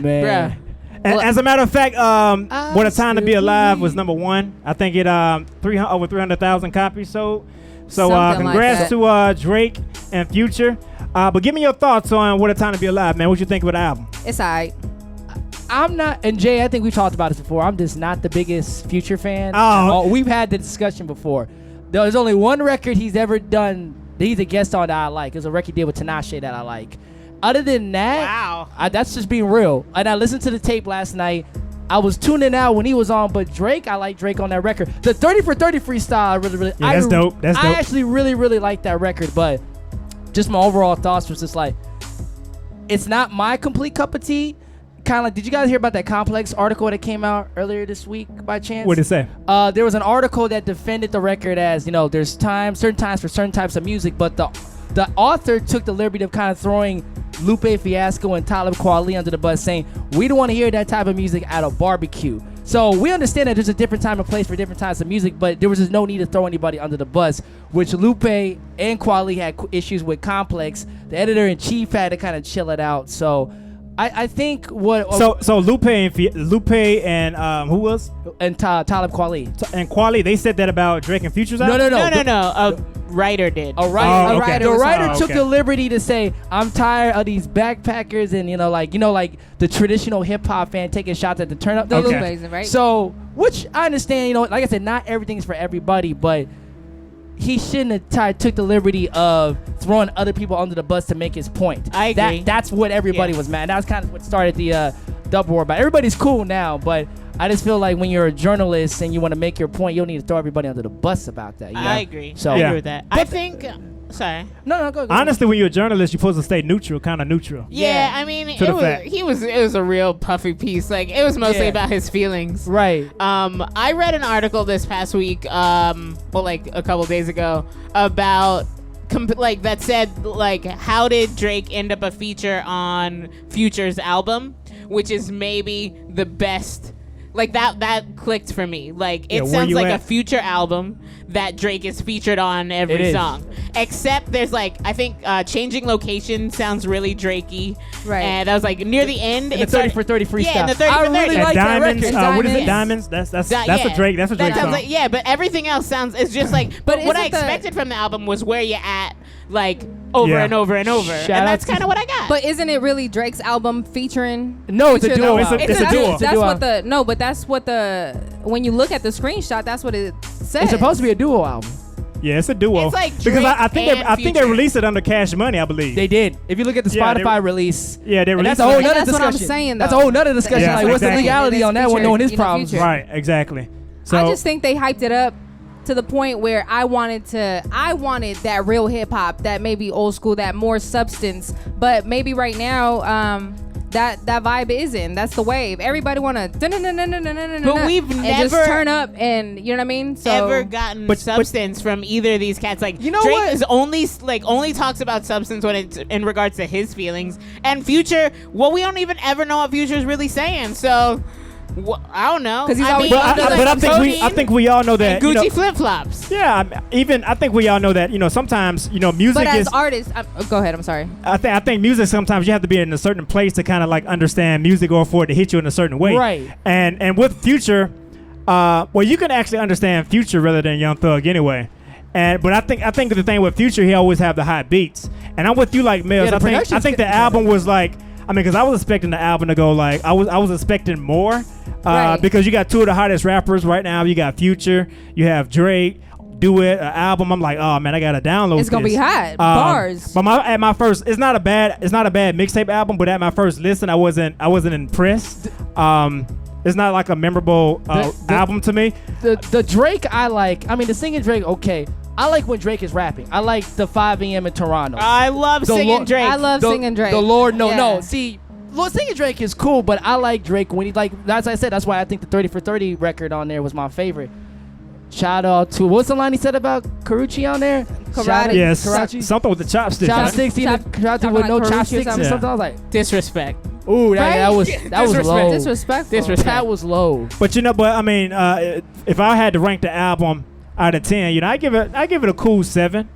man. And as a matter of fact, What a Time to Be Alive was #1. I think it over 300,000 copies sold. So congrats to Drake and Future. But give me your thoughts on What a Time to Be Alive, man. What you think of the album? It's alright. I'm not, and Jay, I think we've talked about this before. I'm just not the biggest Future fan. We've had the discussion before. There's only one record he's ever done that he's a guest on that I like. It's a record deal with Tinashe that I like. Other than that, that's just being real. And I listened to the tape last night. I was tuning out when he was on, but Drake, I like Drake on that record. The 30 for 30 freestyle, that's dope. That's dope. I actually really like that record, but just my overall thoughts was just like, it's not my complete cup of tea. Kind of like, did you guys hear about that Complex article that came out earlier this week by chance? What did it say? There was an article that defended the record as, there's certain times for certain types of music, but the author took the liberty of kind of throwing Lupe Fiasco and Talib Kweli under the bus, saying, we don't want to hear that type of music at a barbecue. So we understand that there's a different time and place for different types of music, but there was just no need to throw anybody under the bus, which Lupe and Kweli had issues with Complex. The editor-in-chief had to kind of chill it out. So I think what... So Lupe and who was? And Talib Kweli. And Kweli, they said that about Drake and Future's album? No. A writer did. A writer. The writer took the liberty to say, I'm tired of these backpackers and, like the traditional hip-hop fan taking shots at the turn-up. The Lupes, right? So, which I understand, like I said, not everything's for everybody, but he shouldn't have took the liberty of throwing other people under the bus to make his point. I agree. That's what everybody was mad. That's kind of what started the dub war. But everybody's cool now, but I just feel like when you're a journalist and you want to make your point, you don't need to throw everybody under the bus about that. I agree. So I agree with that. I think... Sorry. No, go. Honestly, when you're a journalist, you're supposed to stay neutral, kind of neutral. Yeah, I mean, it was a real puffy piece. Like, it was mostly about his feelings. Right. I read an article this past week, like a couple days ago, about that said, how did Drake end up a feature on Future's album, which is maybe the best. Like, that clicked for me. Like, it sounds like a Future album that Drake is featured on every song. Except there's, I think Changing Location sounds really Drakey. Right. And I was near the end. And the 30 for 30 freestyle. Yeah, and the 30 for 30. I really like Diamonds, that record. what is it? Diamonds? That's a Drake. That's a Drake song. But everything else sounds, it's just but what I expected from the album was Where You At, over and over and over. And that's kind of what I got. But isn't it really Drake's album featuring? No, it's a duo. It's a duo. That's what when you look at the screenshot, that's what it says. It's supposed to be a duo album. Yeah, it's a duo. It's like because I think they Future. released it under Cash Money, I believe. They did. If you look at the Spotify release, they released that's a whole nother that's discussion. what I'm saying, though. That's a whole nother discussion. Yeah, what's the legality on that one, knowing his problems? Right, exactly. So I just think they hyped it up to the point where I wanted that real hip hop, that maybe old school, that more substance. But maybe right now, that vibe isn't. That's the wave. Everybody wanna but we've never just turn up, and you know what I mean. So ever gotten substance from either of these cats. Drake is only talks about substance when it's in regards to his feelings, and Future. Well, we don't even ever know what Future is really saying. So. I don't know. Because he's always. I think we all know that. Gucci flip flops. Yeah, I think we all know that. Sometimes music. But as is artists, go ahead. I'm sorry. I think music, sometimes you have to be in a certain place to kind of understand music or for it to hit you in a certain way. Right. And with Future, you can actually understand Future rather than Young Thug anyway. But I think the thing with Future, he always have the high beats. And I'm with you, Mills. Yeah, I think the album was because I was expecting the album to go I was expecting more. Because you got two of the hottest rappers right now. You got Future, you have Drake, Do It, an album. I'm like, oh man, I gotta download. It's gonna be hot. Bars. But at my first, it's not a bad mixtape album. But at my first listen, I wasn't impressed. It's not like a memorable album to me. The Drake I like. I mean, the singing Drake, okay. I like when Drake is rapping. I like the 5 a.m. in Toronto. I love singing Drake. I love singing Drake. The Lord, no. See, singing Drake is cool, but I like Drake when he as I said, that's why I think the 30 for 30 record on there was my favorite. Shout out to, what's the line he said about Karrueche on there? Karate. Yes, Karate. something with the chopsticks. Chopsticks, karate with no chopsticks or something. I was like, disrespect. Ooh, that was low. Disrespectful. That was low. But I mean, if I had to rank the album out of 10, I give it a cool 7.